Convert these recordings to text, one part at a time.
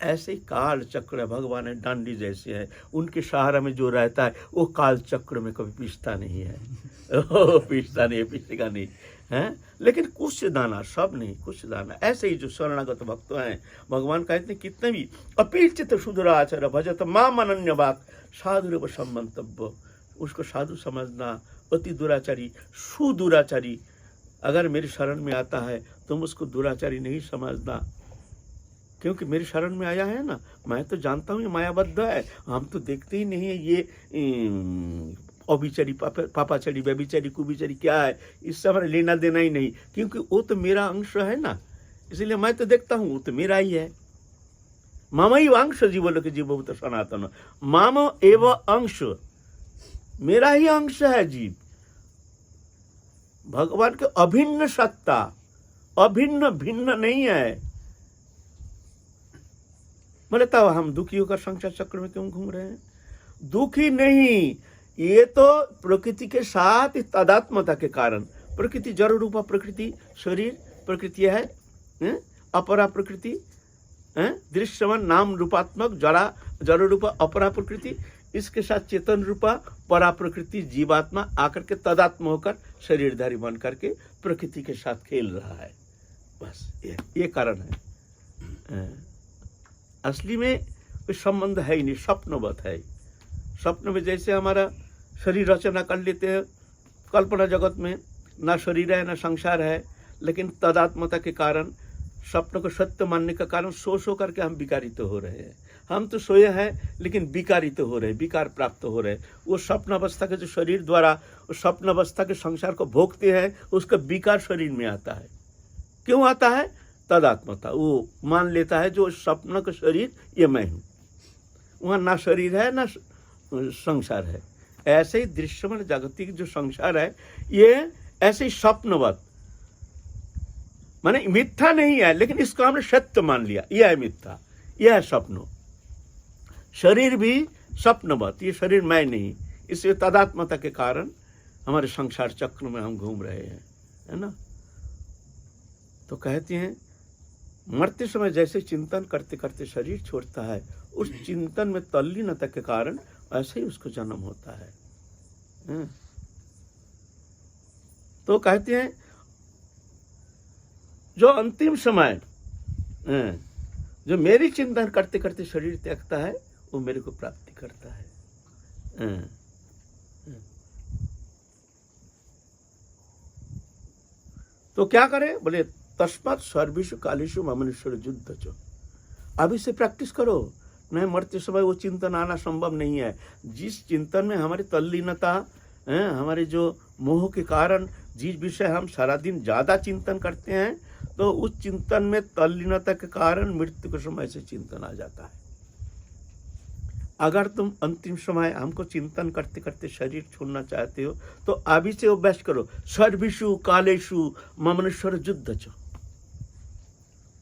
ऐसे ही काल चक्र है, भगवान है डांडी जैसे है, उनके सहारा में जो रहता है वो काल चक्र में कभी पीसता नहीं है। ओ पीसता नहीं, पीसेगा नहीं है। लेकिन कुछ दाना, सब नहीं, कुछ दाना। ऐसे ही जो शरणागत भक्त हैं, भगवान कहते हैं कितने भी अपीचित सुदुराचार भजत माम अनन्य वाक साधु संबंतव्य, उसको साधु समझना। अति दुराचारी, सुदुराचारी अगर मेरी शरण में आता है तुम उसको दुराचारी नहीं समझना, क्योंकि मेरी शरण में आया है ना। मैं तो जानता हूँ ये मायाबद्ध है, हम तो देखते ही नहीं है ये अभिचारी, पापाचारी, व्यभिचारी, कुभिचारी क्या है, इससे हमारा लेना देना ही नहीं, क्योंकि वो तो मेरा अंश है ना, इसलिए मैं तो देखता हूँ वो तो मेरा ही है। मामा ही अंश जीवलोक जीव तो सनातन, माम एव अंश, मेरा ही अंश है जीव। भगवान के अभिन्न सत्ता, अभिन्न भिन्न नहीं है। बोले तब हम दुखी होकर संसार चक्र में क्यों घूम रहे हैं? दुखी नहीं, ये तो प्रकृति के साथ तादात्म्यता के कारण। प्रकृति जड़ रूपा प्रकृति, शरीर प्रकृति है, अपरा प्रकृति दृश्यमान नाम रूपात्मक जड़ रूपा अपरा प्रकृति, इसके साथ चेतन रूपा परा प्रकृति जीवात्मा आकर के तदात्म होकर शरीरधारी बन करके प्रकृति के साथ खेल रहा है। बस ये कारण है। असली में कोई संबंध है ही नहीं, स्वप्नवत है। स्वप्न में जैसे हमारा शरीर रचना कर लेते हैं कल्पना जगत में, ना शरीर है ना संसार है, लेकिन तदात्मता के कारण, स्वप्न को सत्य मानने का कारण सो करके हम विकारित हो रहे हैं। हम तो सोए हैं लेकिन विकारित हो रहे, विकार प्राप्त हो रहे। वो स्वप्न अवस्था के जो शरीर द्वारा उस स्वप्न अवस्था के संसार को भोगते हैं, उसका विकार शरीर में आता है। क्यों आता है? तदात्मता। वो मान लेता है जो स्वप्न का शरीर ये मैं हूँ, वहाँ ना शरीर है ना संसार है। ऐसे ही दृश्यमान जागतिक जो संसार है ये ऐसे ही स्वप्नवत, माने मिथ्या नहीं है, लेकिन इसको हमने सत्य मान लिया, यह है मिथ्या, यह है स्वप्न। शरीर भी स्वप्नवत, ये शरीर मैं नहीं, इसलिए तदात्मता के कारण हमारे संसार चक्र में हम घूम रहे हैं, है ना। तो कहते हैं मरते समय जैसे चिंतन करते करते शरीर छोड़ता है, उस चिंतन में तल्लीनता के कारण ऐसे ही उसको जन्म होता है। तो कहते हैं जो अंतिम समय जो मेरी चिंतन करते करते शरीर त्यागता है वो मेरे को प्राप्ति करता है। तो क्या करे? बोले तस्मात् सर्वेषु कालेषु ममनेश्वर युद्ध चो। अभी से प्रैक्टिस करो, नहीं मरते समय वो चिंतन आना संभव नहीं है। जिस चिंतन में हमारी तल्लीनता, हमारे जो मोह के कारण जिस विषय हम सारा दिन ज्यादा चिंतन करते हैं, तो उस चिंतन में तल्लीनता के कारण मृत्यु के समय से चिंतन आ जाता है। अगर तुम अंतिम समय हमको चिंतन करते करते शरीर छोड़ना चाहते हो तो अभी से अभ्यास करो। सर्वेषु कालेषु ममनेश्वर युद्ध चो,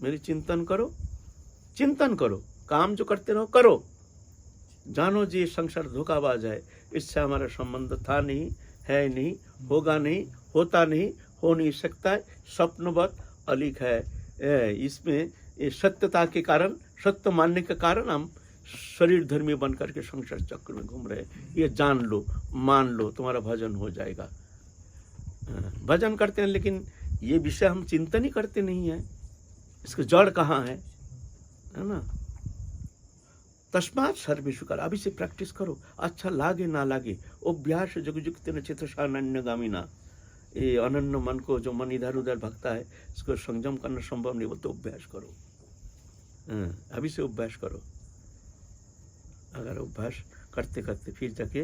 मेरी चिंतन करो, चिंतन करो, काम जो करते रहो करो। जानो जी संसार धोखाबाज है, इससे हमारा संबंध था नहीं, है नहीं, होगा नहीं, होता नहीं, हो नहीं सकता है, स्वप्नवत अलिख है। इसमें ये सत्यता के कारण, सत्य मानने के कारण हम शरीर धर्मी बन करके संसार चक्र में घूम रहे। ये जान लो, मान लो, तुम्हारा भजन हो जाएगा। भजन करते हैं लेकिन ये विषय हम चिंतन ही करते नहीं है, इसका जड़ कहाँ है ना। तस्मात् सर्वेषु काल, अभी से प्रैक्टिस करो, अच्छा लागे ना लागे। अभ्यास जगजुक्त न चेतसानन्यगामिना, ये अनन्य मन को जो मन इधर उधर भगता है इसको संयम करना संभव नहीं, वो तो अभ्यास करो। अभी से अभ्यास करो। अगर अभ्यास करते करते फिर जाके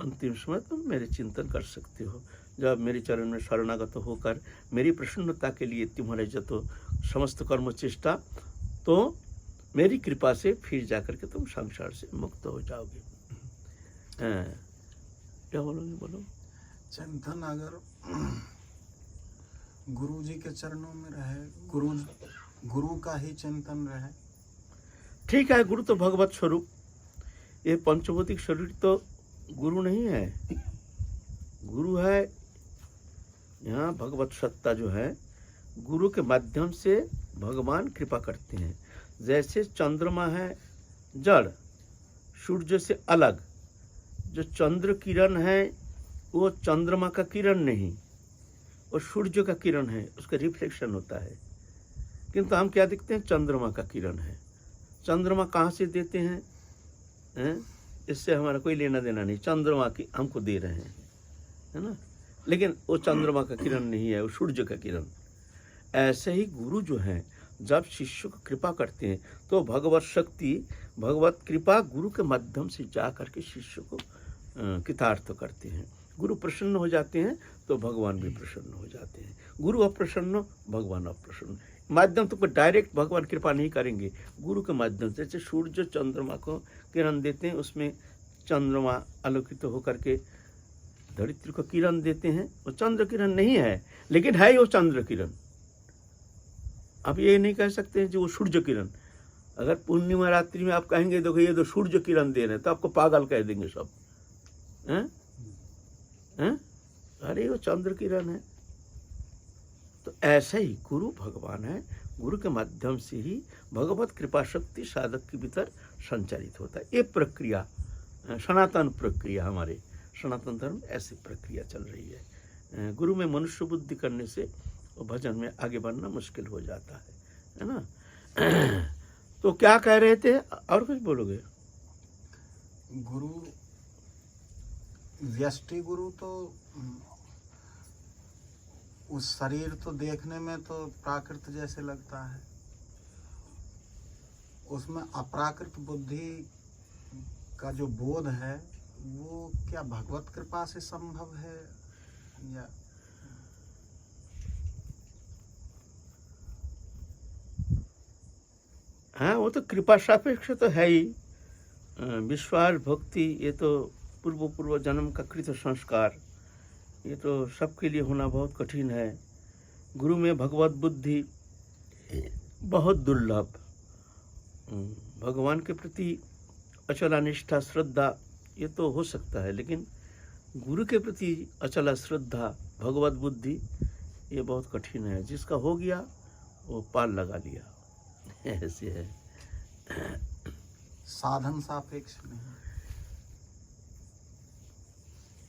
अंतिम समय तुम मेरे चिंतन कर सकते हो। जब मेरे चरण में शरणागत होकर मेरी प्रसन्नता के लिए तुम्हारे जतो समस्त कर्म चेष्टा, तो मेरी कृपा से फिर जाकर के तुम संसार से मुक्त हो जाओगे। क्या बोलोगे? बोलो। चिंतन अगर गुरु जी के चरणों में रहे, गुरु का ही चिंतन रहे, ठीक है। गुरु तो भगवत स्वरूप, ये पंचभौतिक शरीर तो गुरु नहीं है, गुरु है यहाँ भगवत सत्ता जो है। गुरु के माध्यम से भगवान कृपा करते हैं। जैसे चंद्रमा है जड़, सूर्य से अलग, जो चंद्र किरण है वो चंद्रमा का किरण नहीं, वो सूर्य का किरण है, उसका रिफ्लेक्शन होता है। किंतु हम क्या देखते हैं, चंद्रमा का किरण है। चंद्रमा कहाँ से देते हैं, इससे हमारा कोई लेना देना नहीं, चंद्रमा की हमको दे रहे हैं, है ना, लेकिन वो चंद्रमा का किरण नहीं है, वो सूर्य का किरण। ऐसे ही गुरु जो हैं जब शिष्य को कृपा करते हैं तो भगवत शक्ति, भगवत कृपा गुरु के माध्यम से जा करके शिष्य को कृतार्थ करते हैं। गुरु प्रसन्न हो जाते हैं तो भगवान भी प्रसन्न हो जाते हैं। गुरु अप्रसन्न, भगवान अप्रसन्न। माध्यम तुमको डायरेक्ट भगवान कृपा नहीं करेंगे, गुरु के माध्यम से। जैसे सूर्य चंद्रमा को किरण देते हैं, उसमें चंद्रमा आलोकित होकर के धरित्री को किरण देते हैं। वो चंद्र किरण नहीं है, लेकिन है वो चंद्र किरण। आप ये नहीं कह सकते हैं जो वो सूर्य किरण। अगर पूर्णिमा रात्रि में आप कहेंगे देखो ये तो सूर्य किरण दे रहे हैं, तो आपको पागल कह देंगे सब, हैं? अरे वो चंद्र किरण है। तो ऐसे ही गुरु भगवान है, गुरु के माध्यम से ही भगवत कृपा शक्ति साधक के भीतर संचारित होता है। ये प्रक्रिया सनातन प्रक्रिया, हमारे सनातन धर्म ऐसी प्रक्रिया चल रही है। गुरु में मनुष्य बुद्धि करने से भजन में आगे बढ़ना मुश्किल हो जाता है ना। तो क्या कह रहे थे, और कुछ बोलोगे? गुरु, व्यष्टि गुरु तो उस शरीर तो देखने में तो प्राकृत जैसे लगता है, उसमें अप्राकृत बुद्धि का जो बोध है वो क्या भगवत कृपा से संभव है या? हाँ, वो तो कृपा सापेक्ष तो है ही। विश्वास भक्ति ये तो पूर्व जन्म का कृत संस्कार, ये तो सबके लिए होना बहुत कठिन है। गुरु में भगवत बुद्धि बहुत दुर्लभ। भगवान के प्रति अचला निष्ठा श्रद्धा ये तो हो सकता है, लेकिन गुरु के प्रति अचला श्रद्धा भगवत बुद्धि ये बहुत कठिन है। जिसका हो गया वो पार लगा लिया, ऐसे है। साधन सापेक्ष नहीं।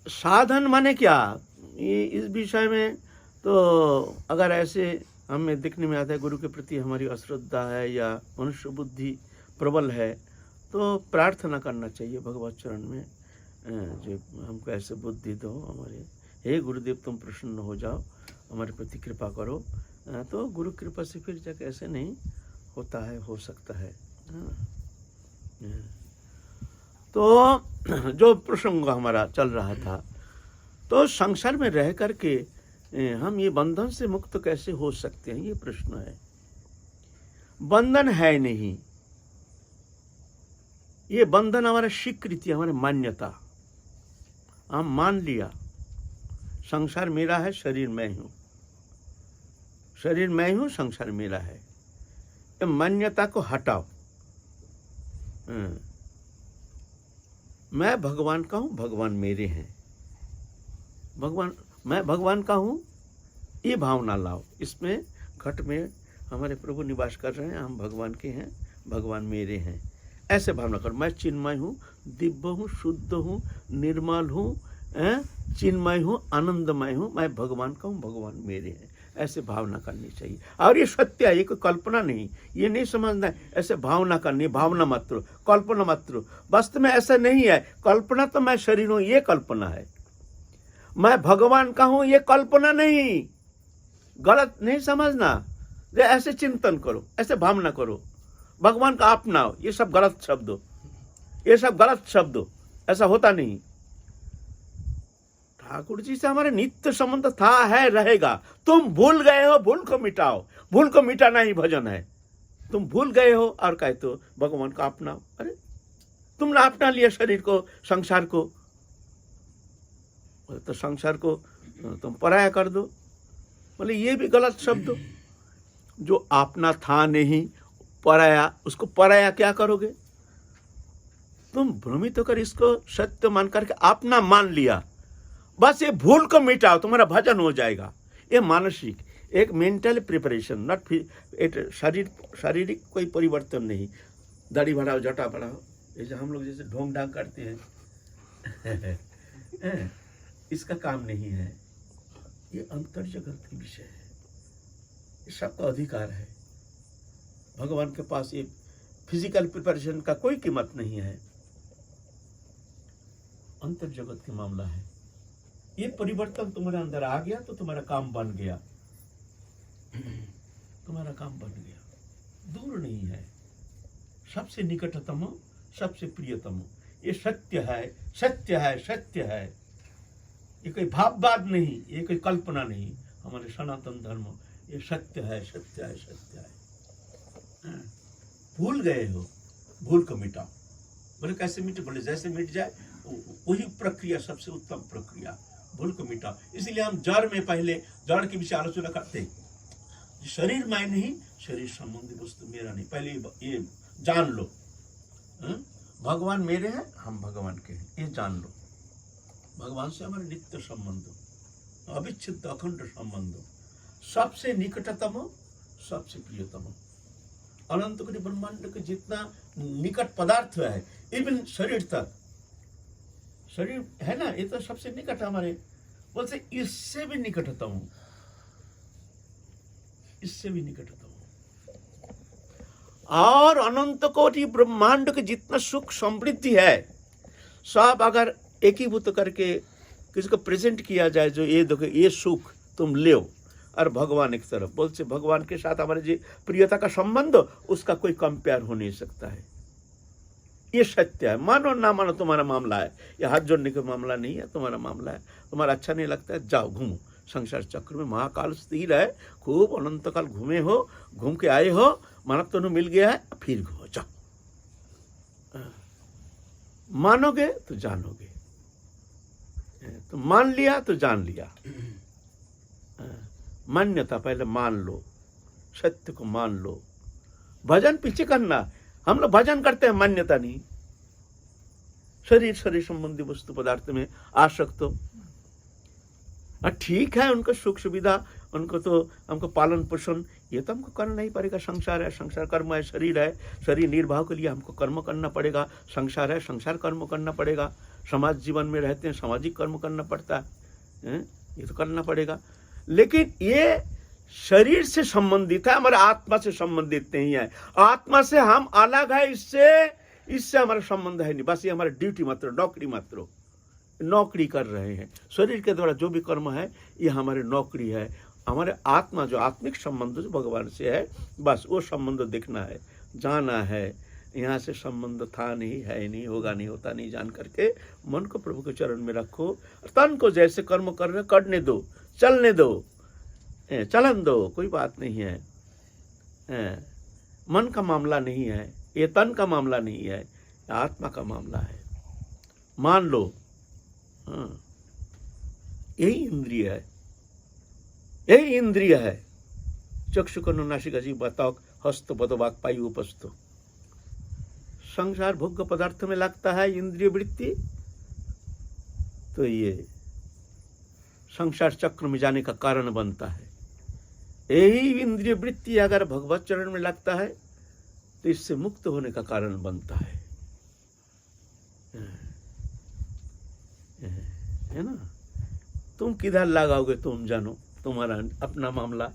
साधन माने क्या, ये इस विषय में तो अगर ऐसे हमें दिखने में आता है गुरु के प्रति हमारी अश्रद्धा है या मनुष्य बुद्धि प्रबल है, तो प्रार्थना करना चाहिए भगवत चरण में, जो हमको ऐसे बुद्धि दो, हमारे हे गुरुदेव तुम प्रसन्न हो जाओ, हमारे प्रति कृपा करो। तो गुरु कृपा से फिर जाके ऐसे नहीं होता है, हो सकता है। तो जो प्रसंग हमारा चल रहा था, तो संसार में रह करके हम ये बंधन से मुक्त कैसे हो सकते हैं, ये प्रश्न है। बंधन है नहीं, ये बंधन हमारा स्वीकृति, हमारी मान्यता। हम मान लिया संसार मेरा है, शरीर मैं हूँ, शरीर मैं हूँ, संसार मेरा है। ये मान्यता को हटाओ। मैं भगवान का हूँ, भगवान मेरे हैं। भगवान, मैं भगवान का हूँ, ये भावना लाओ। इसमें घट में हमारे प्रभु निवास कर रहे हैं, हम भगवान के हैं, भगवान मेरे हैं, ऐसे भावना करो। मैं चिन्मय हूँ, दिव्य हूँ, शुद्ध हूँ, निर्मल हूँ, चिन्मय हूँ, आनंदमय हूँ, मैं भगवान का हूँ, भगवान मेरे हैं, ऐसे भावना करनी चाहिए। और ये सत्य है, ये कोई कल्पना नहीं, ये नहीं समझना है ऐसे भावना करनी, भावना मात्र, कल्पना मात्र। वास्तव में ऐसा नहीं है। कल्पना तो मैं शरीर हूँ, ये कल्पना है। मैं भगवान का हूँ, ये कल्पना नहीं। गलत नहीं समझना, ऐसे चिंतन करो, ऐसे भावना करो, भगवान का अपनाओ। ये सब गलत शब्द, ये सब गलत शब्द, ऐसा होता नहीं। ठाकुर जी से हमारे नित्य संबंध था, है, रहेगा। तुम भूल गए हो, भूल को मिटाओ। भूल को मिटाना ही भजन है। तुम भूल गए हो और कहते हो भगवान का अपनाओ। अरे तुमने अपना लिया शरीर को, संसार को, तो संसार को तुम पराया कर दो। बोले ये भी गलत शब्द। जो अपना था नहीं, पराया, उसको पराया क्या करोगे? तुम भ्रमित होकर इसको सत्य मान करके अपना मान लिया, बस ये भूल को मिटाओ, तुम्हारा भजन हो जाएगा। ये मानसिक, एक मेंटल प्रिपरेशन, नॉट एक शारीरिक कोई परिवर्तन नहीं। दाढ़ी बढ़ाओ, जटा बढ़ाओ, जैसे हम लोग जैसे ढोंग ढांग करते हैं इसका काम नहीं है। ये अंतर जगत की विषय है, ये सबका अधिकार है। भगवान के पास ये फिजिकल प्रिपरेशन का कोई कीमत नहीं है। अंतर जगत के मामला है। ये परिवर्तन तुम्हारे अंदर आ गया तो तुम्हारा काम बन गया, तुम्हारा काम बन गया। दूर नहीं है, सबसे निकटतम, सबसे प्रियतम। ये सत्य है, सत्य है, सत्य है। ये कोई भाववाद नहीं, ये कोई कल्पना नहीं। हमारे सनातन धर्म ये सत्य है, सत्य है, सत्य है। भूल गए हो, भूल को मिटाओ। बोले कैसे मिटे? बोले जैसे मिट जाए वही प्रक्रिया सबसे उत्तम प्रक्रिया, भूल को मिटाओ। इसलिए हम जड़ में पहले जड़ के विषय आलोचना करते हैं। शरीर मैं नहीं, शरीर संबंधी वस्तु मेरा नहीं, पहले ये जान लो। भगवान मेरे हैं, हम भगवान के हैं, ये जान लो। भगवान से हमारे नित्य संबंध, अविच्छिन्न अखंड संबंध, सबसे निकटतम, सबसे प्रियतम। अनंत कोटि ब्रह्मांड के जितना निकट पदार्थ है, इवन शरीर तक, शरीर है ना, ये तो सबसे निकट हमारे। बोलते इससे भी निकटतम हूं, इससे भी निकटतम हूं। और अनंत कोटि ब्रह्मांड के जितना सुख समृद्धि है, सब अगर एकीभूत करके किसी को प्रेजेंट किया जाए, जो ये देखो ये सुख तुम लो, और भगवान एक तरफ। बोलते भगवान के साथ हमारे जो प्रियता का संबंध, उसका कोई कंपेयर हो नहीं सकता है। ये सत्य है, मानो ना मानो तुम्हारा मामला है। ये हाथ जोड़ने का मामला नहीं है, तुम्हारा मामला है। तुम्हारा अच्छा नहीं लगता है, जाओ घूमो संसार चक्र में। महाकाल स्थिर है, खूब अनंत काल घूमे हो, घूम के आए हो, मानव तो मिल गया है, फिर घूमो, जाओ। मानोगे तो जानोगे, तो मान लिया तो जान लिया। मान्यता पहले मान लो, सत्य को मान लो। भजन पीछे करना, हम लोग भजन करते हैं, मान्यता नहीं। शरीर संबंधी वस्तु पदार्थ में आसक्त हो, ठीक है, उनको सुख सुविधा, उनको तो हमको पालन पोषण, ये तो हमको करना ही पड़ेगा। संसार है, संसार कर्म है, शरीर है, शरीर निर्वाह के लिए हमको कर्म करना पड़ेगा। संसार है, संसार कर्म करना पड़ेगा। समाज जीवन में रहते हैं, सामाजिक कर्म करना पड़ता है, ये तो करना पड़ेगा। लेकिन ये शरीर से संबंधित है, हमारे आत्मा से संबंधित नहीं है। आत्मा से हम अलग है, इससे हमारा संबंध है नहीं। बस ये हमारा ड्यूटी मात्र, नौकरी मात्र, नौकरी कर रहे हैं। शरीर के द्वारा जो भी कर्म है, ये हमारी नौकरी है। हमारे आत्मा जो आत्मिक संबंध जो भगवान से है, बस वो संबंध देखना है, जाना है। यहाँ से संबंध था नहीं, है नहीं, होगा नहीं, होता नहीं, जान करके मन को प्रभु के चरण में रखो। तन को जैसे कर्म कर रहे करने दो, चलने दो, चलन दो, कोई बात नहीं है। मन का मामला नहीं है, ये तन का मामला नहीं है, आत्मा का मामला है। मान लो, यही इंद्रिय है, यही इंद्रिय है। चक्षु कर्ण नासिका जीवा त्वक हस्त पद वाक् पायु उपस्थ। संसार भोग्य पदार्थ में लगता है इंद्रिय वृत्ति, तो ये संसार चक्र में जाने का कारण बनता है। यही इंद्रिय वृत्ति अगर भगवत चरण में लगता है, तो इससे मुक्त होने का कारण बनता है ना। तुम किधर लगाओगे तुम जानो, तुम्हारा अपना मामला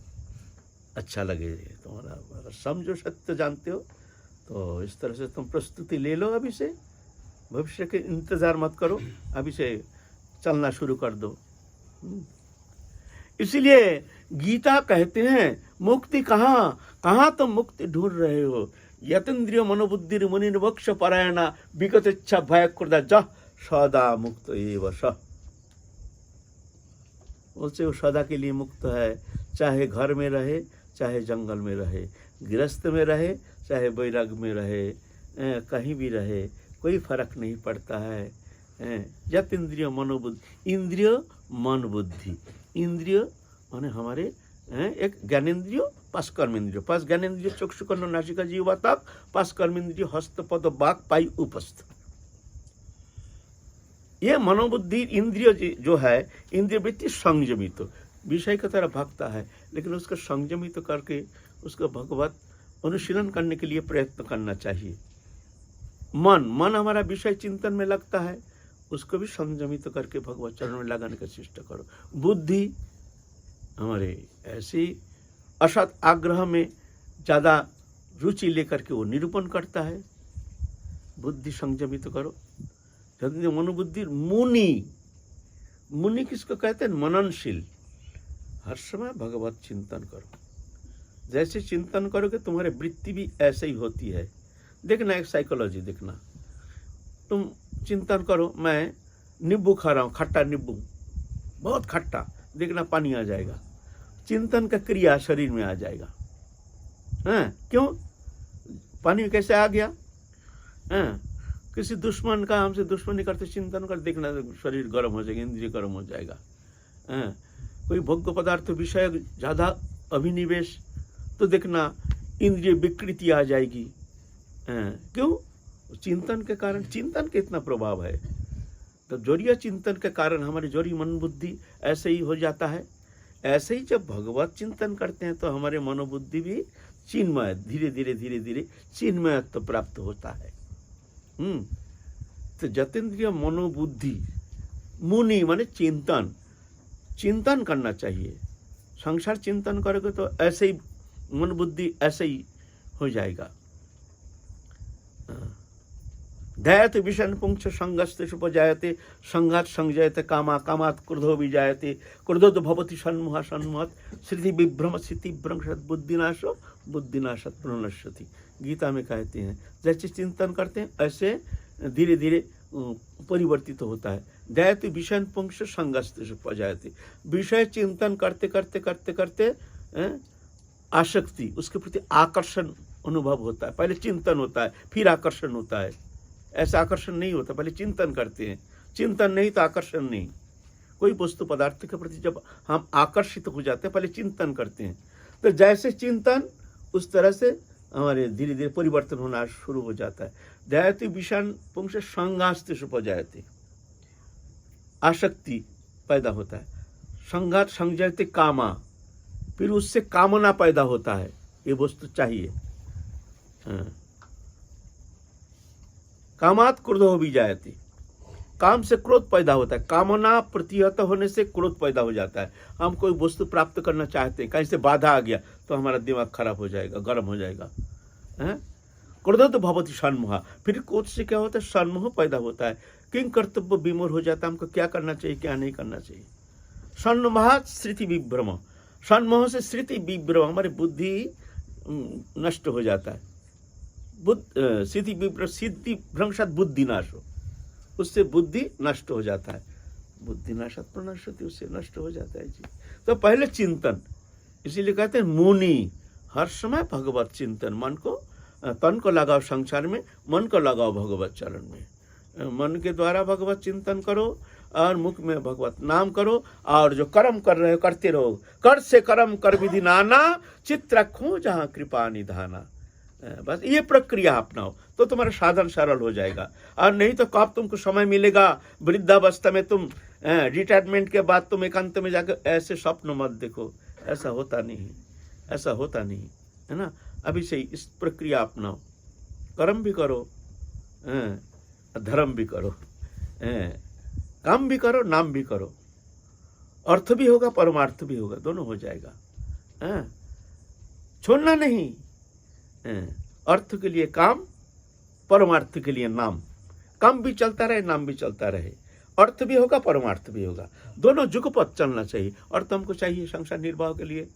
अच्छा लगे, तुम्हारा समझो, सत्य जानते हो, तो इस तरह से तुम प्रस्तुति ले लो। अभी से भविष्य के इंतजार मत करो, अभी से चलना शुरू कर दो। इसलिए गीता कहते हैं, मुक्ति कहाँ तुम मुक्ति ढूंढ रहे हो? यतेन्द्रिय मनोबुद्धि मुनिर्वक्ष परायणा विगत इच्छा भय क्रोध जह सदा मुक्त एव स। बोलते वो सदा के लिए मुक्त है, चाहे घर में रहे, चाहे जंगल में रहे, गृहस्थ में रहे, चाहे बैराग में रहे, कहीं भी रहे, कोई फर्क नहीं पड़ता है। यत इंद्रिय मनोबुद्धि, इंद्रिय मन बुद्धि, इंद्रिय माने हमारे एक ज्ञानेन्द्रिय, पांच कर्मेंद्रिय, पांच ज्ञानेन्द्रिय चक्षु कर्ण नासिका जीवा त्वक, पांच कर्मेंद्रिय हस्त पद वाक् पायु उपस्थ। ये मनोबुद्धि इंद्रिय जो है, इंद्रिय वृत्ति संयमित, विषय की तरफ भागता है, लेकिन उसका संयमित करके उसको भगवत अनुशीलन करने के लिए प्रयत्न करना चाहिए। मन हमारा विषय चिंतन में लगता है, उसको भी संयमित करके भगवत चरण में लगाने का चेष्टा करो। बुद्धि हमारे ऐसे असत आग्रह में ज़्यादा रुचि लेकर के वो निरूपण करता है। बुद्धि संयमित करो। मनोबुद्धि मुनि किसको कहते हैं? मननशील। हर समय भगवत चिंतन करो। जैसे चिंतन करोगे तुम्हारी वृत्ति भी ऐसे ही होती है। देखना एक साइकोलॉजी देखना, तुम चिंतन करो मैं नींबू खा रहा हूँ, खट्टा नींबू, बहुत खट्टा, देखना पानी आ जाएगा। चिंतन का क्रिया शरीर में आ जाएगा। क्यों? पानी कैसे आ गया? किसी दुश्मन का हमसे दुश्मनी करते चिंतन कर, देखना शरीर गर्म हो जाएगा, इंद्रिय गर्म हो जाएगा। कोई भोग्य पदार्थ विषय ज़्यादा अभिनिवेश, तो देखना इंद्रिय विकृति आ जाएगी। क्यों? चिंतन के कारण। चिंतन का इतना प्रभाव है, तो जोरिया चिंतन के कारण हमारी जोरी मन बुद्धि ऐसे ही हो जाता है। ऐसे ही जब भगवत चिंतन करते हैं तो हमारे मनोबुद्धि भी चिन्मय, धीरे धीरे चिन्मयत्व प्राप्त होता है। तो जतेंद्रिय मनोबुद्धि, मुनि माने चिंतन करना चाहिए। संसार चिंतन करोगे तो ऐसे ही मन बुद्धि ऐसे ही हो जाएगा। ध्यायते विषण पुंछ संगस्ते उपजायते, संघात संजयते कामा, कामात क्रोधो विजायते, क्रोधो तो भवति सन्मुहात्, स्थिति विभ्रम स्थिति भ्रंशत, बुद्धिनाशो बुद्धिनाशत प्रणश्यति। गीता में कहते हैं जैसे चिंतन करते हैं ऐसे धीरे धीरे परिवर्तित होता है। ध्यायते विषण पुंछ संगस्ते उपजायते। विषय चिंतन करते करते करते करते आसक्ति, उसके प्रति आकर्षण अनुभव होता है। पहले चिंतन होता है, फिर आकर्षण होता है। ऐसा आकर्षण नहीं होता, पहले चिंतन करते हैं। चिंतन नहीं तो आकर्षण नहीं। कोई वस्तु पदार्थ के प्रति जब हम आकर्षित हो जाते हैं, पहले चिंतन करते हैं। तो जैसे चिंतन उस तरह से हमारे धीरे धीरे परिवर्तन होना शुरू हो जाता है। ध्यायते विषण पुंस संघास्ते उपजायते, आसक्ति पैदा होता है। संघात संजयते कामा, फिर उससे कामना पैदा होता है, ये वस्तु चाहिए। कामात क्रोधो विजायते, काम से क्रोध पैदा होता है। कामना प्रतिहत होने से क्रोध पैदा हो जाता है। हम कोई वस्तु प्राप्त करना चाहते हैं, कहीं से बाधा आ गया तो हमारा दिमाग खराब हो जाएगा, गर्म हो जाएगा। क्रोध तो भवति सन्मुहा, फिर क्रोध से क्या होता है? सन्मुह पैदा होता है। किंग कर्तव्य विमूढ़ हो जाता है, हमको क्या करना चाहिए क्या नहीं करना चाहिए। सन्मुहात् स्मृति विभ्रम, सन्मुह से स्मृति विभ्रम, हमारी बुद्धि नष्ट हो जाता है। सिद्धि भ्रंशत बुद्धिनाश हो, उससे बुद्धि नष्ट हो जाता है। बुद्धिनाशत प्रणश्यति, उससे नष्ट हो जाता है जी। तो पहले चिंतन, इसीलिए कहते हैं मुनि हर समय भगवत चिंतन। मन को तन को लगाओ संसार में, मन को लगाओ भगवत चरण में। मन के द्वारा भगवत चिंतन करो और मुख में भगवत नाम करो, और जो कर्म कर रहे हो करते रहो। कर से कर्म कर विधि नाना, चित्त रखो जहाँ कृपा निधाना। बस ये प्रक्रिया अपनाओ तो तुम्हारा साधन सरल हो जाएगा। और नहीं तो कब तुमको समय मिलेगा वृद्धावस्था में, तुम रिटायरमेंट के बाद तुम एकांत में जाकर ऐसे स्वप्न मत देखो। ऐसा होता नहीं, ऐसा होता नहीं है ना। अभी से इस प्रक्रिया अपनाओ, कर्म भी करो, धर्म भी करो, काम भी करो, नाम भी करो। अर्थ भी होगा, परमार्थ भी होगा, दोनों हो जाएगा। छोड़ना नहीं, अर्थ के लिए काम, परमार्थ के लिए नाम। काम भी चलता रहे, नाम भी चलता रहे, अर्थ भी होगा, परमार्थ भी होगा, दोनों जुगपथ चलना चाहिए। अर्थ हमको चाहिए संसार निर्वाह के लिए,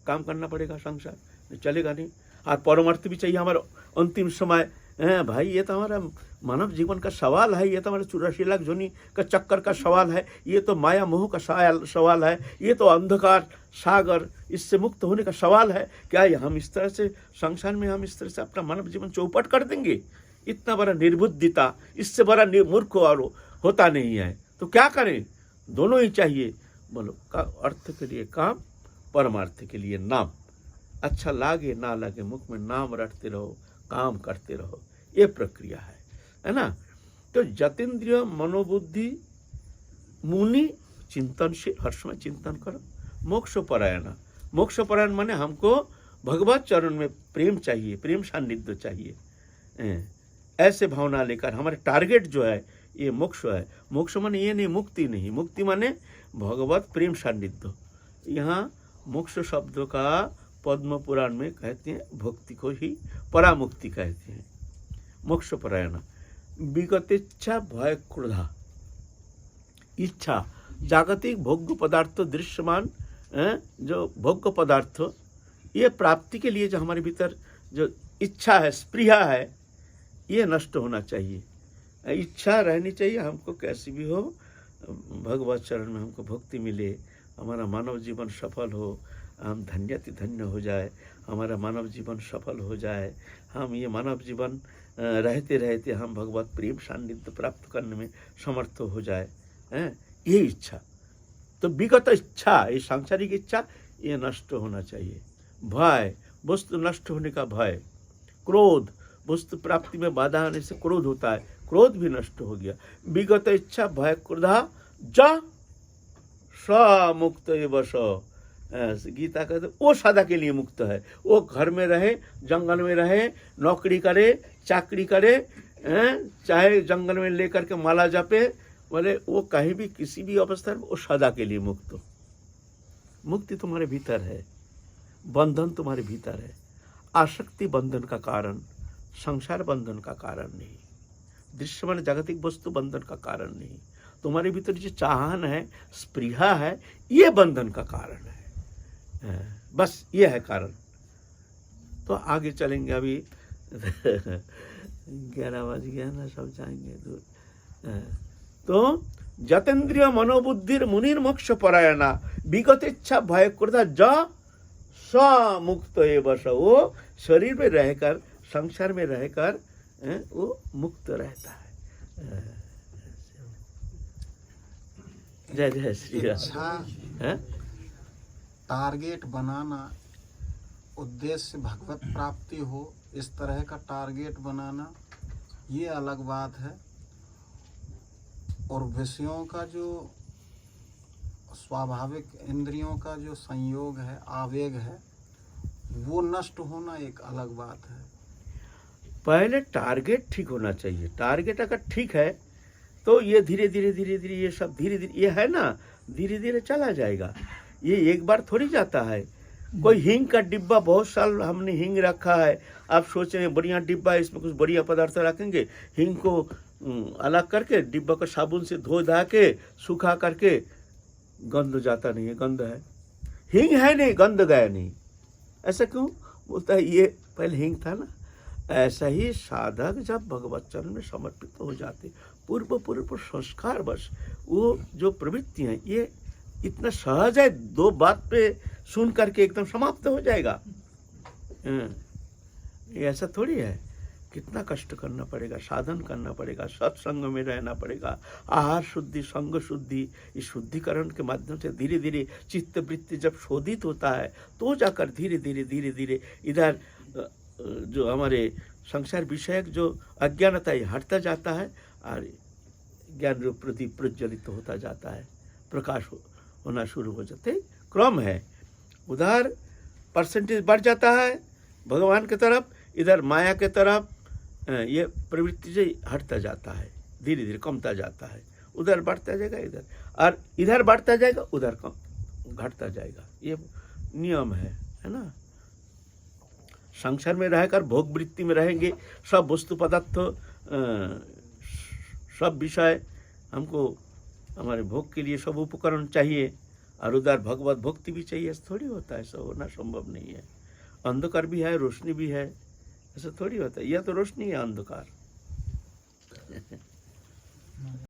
काम करना पड़ेगा, संसार चलेगा नहीं। और परमार्थ भी चाहिए हमारा अंतिम समय। भाई ये तो हमारा मानव जीवन का सवाल है, ये तो हमारे 84 लाख जोनी का चक्कर का सवाल है, ये तो माया मोह का सवाल है, ये तो अंधकार सागर, इससे मुक्त होने का सवाल है। क्या हम इस तरह से संसार में हम इस तरह से अपना मानव जीवन चौपट कर देंगे? इतना बड़ा निर्बुद्धिता, इससे बड़ा मूर्ख और होता नहीं है। तो क्या करें? दोनों ही चाहिए। बोलो, अर्थ के लिए काम, परमार्थ के लिए नाम। अच्छा लागे ना लगे, मुख में नाम रटते रहो, काम करते रहो, ये प्रक्रिया है ना। तो जतेंद्रिय मनोबुद्धि मुनि चिंतनशील, हर समय चिंतन करो। मोक्षोपरायण, मोक्ष परायण माने हमको भगवत चरण में प्रेम चाहिए, प्रेम सान्निध्य चाहिए। ऐसे भावना लेकर हमारे टारगेट जो है ये मोक्ष है। मोक्ष माने ये नहीं, मुक्ति नहीं, मुक्ति माने भगवत प्रेम सान्निध्य। यहाँ मोक्ष शब्द का पद्म पुराण में कहते हैं भक्ति को ही परामुक्ति कहते हैं। मोक्ष परायण विगत इच्छा भय क्रोधा। इच्छा जागतिक भोग्य पदार्थ दृश्यमान जो भोग्य पदार्थ ये प्राप्ति के लिए जो हमारे भीतर जो इच्छा है, स्पृहा है, ये नष्ट होना चाहिए। इच्छा रहनी चाहिए हमको कैसी भी हो, भगवत चरण में हमको भक्ति मिले, हमारा मानव जीवन सफल हो, हम धन्यति धन्य हो जाए, हमारा मानव जीवन सफल हो जाए, हम ये मानव जीवन रहते रहते हम भगवत प्रेम सान्निध्य प्राप्त करने में समर्थ हो जाए, ये इच्छा। तो विगत इच्छा, ये सांसारिक इच्छा, ये नष्ट होना चाहिए। भय, वस्तु नष्ट होने का भय। क्रोध, वस्तु प्राप्ति में बाधा आने से क्रोध होता है, क्रोध भी नष्ट हो गया। विगत इच्छा भय क्रोधा जा स मुक्त वश। गीता कहते वो सदा के लिए मुक्त है। वो घर में रहे, जंगल में रहे, नौकरी करे, चाकरी करे, चाहे जंगल में लेकर के माला जपे, बोले वो कहीं भी किसी भी अवस्था में वो सदा के लिए मुक्त हो। मुक्ति तुम्हारे भीतर है, बंधन तुम्हारे भीतर है। आसक्ति बंधन का कारण, संसार बंधन का कारण नहीं, दृश्यमान जागतिक वस्तु बंधन का कारण नहीं। तुम्हारे भीतर जो चाहन है, स्पृहा है, ये बंधन का कारण है। बस ये है कारण। तो आगे चलेंगे, अभी 11 बज गया ना, सब जाएंगे दूर। तो जतेंद्रिय मनोबुद्धिर मुनिर मोक्ष परायणा विगत इच्छा भय क्रोधा ज स मुक्त एवं स। वो शरीर में रहकर, संसार में रहकर वो मुक्त रहता है। जय जय श्री राम। टारगेट बनाना, उद्देश्य भगवत प्राप्ति हो, इस तरह का टारगेट बनाना ये अलग बात है। और विषयों का जो स्वाभाविक इंद्रियों का जो संयोग है, आवेग है, वो नष्ट होना एक अलग बात है। पहले टारगेट ठीक होना चाहिए। टारगेट अगर ठीक है तो ये धीरे धीरे धीरे धीरे ये सब धीरे धीरे ये है ना, धीरे धीरे चला जाएगा। ये एक बार थोड़ी जाता है। कोई हींग का डिब्बा, बहुत साल हमने हींग रखा है, आप सोच रहे हैं बढ़िया डिब्बा है, इसमें कुछ बढ़िया पदार्थ रखेंगे, हींग को अलग करके डिब्बा को साबुन से धो धा के सूखा करके, गंध जाता नहीं है, गंध है, हींग है नहीं, गंध गया नहीं। ऐसा क्यों? बोलता है ये पहले हींग था ना। ऐसा ही साधक जब भगवत चरण में समर्पित हो जाते, पूर्व संस्कार बस वो जो प्रवृत्ति है ये इतना सहज है, दो बात पे सुन करके एकदम समाप्त हो जाएगा। ये ऐसा थोड़ी है, कितना कष्ट करना पड़ेगा, साधन करना पड़ेगा, सत्संग में रहना पड़ेगा, आहार शुद्धि, संग शुद्धि, इस शुद्धिकरण के माध्यम से धीरे धीरे चित्त वृत्ति जब शोधित होता है तो जाकर धीरे धीरे इधर जो हमारे संसार विषयक जो अज्ञानता है हटता जाता है और ज्ञान रूप प्रदीप प्रज्वलित होता जाता है, प्रकाश होना शुरू हो जाते हैं। क्रम है, उधर परसेंटेज बढ़ जाता है भगवान की तरफ, इधर माया के तरफ ये प्रवृत्ति से हटता जाता है, धीरे धीरे कमता जाता है। उधर बढ़ता जाएगा इधर, और इधर बढ़ता जाएगा उधर कम घटता जाएगा। ये नियम है ना। संसार में रहकर भोग वृत्ति में रहेंगे, सब वस्तु पदार्थ सब विषय हमको हमारे भोग के लिए सब उपकरण चाहिए, और उधर भगवत भक्ति भी चाहिए। ऐसा थोड़ी होता है, ऐसा होना संभव नहीं है। अंधकार भी है, रोशनी भी है, ऐसा थोड़ी होता है। यह तो रोशनी है, अंधकार।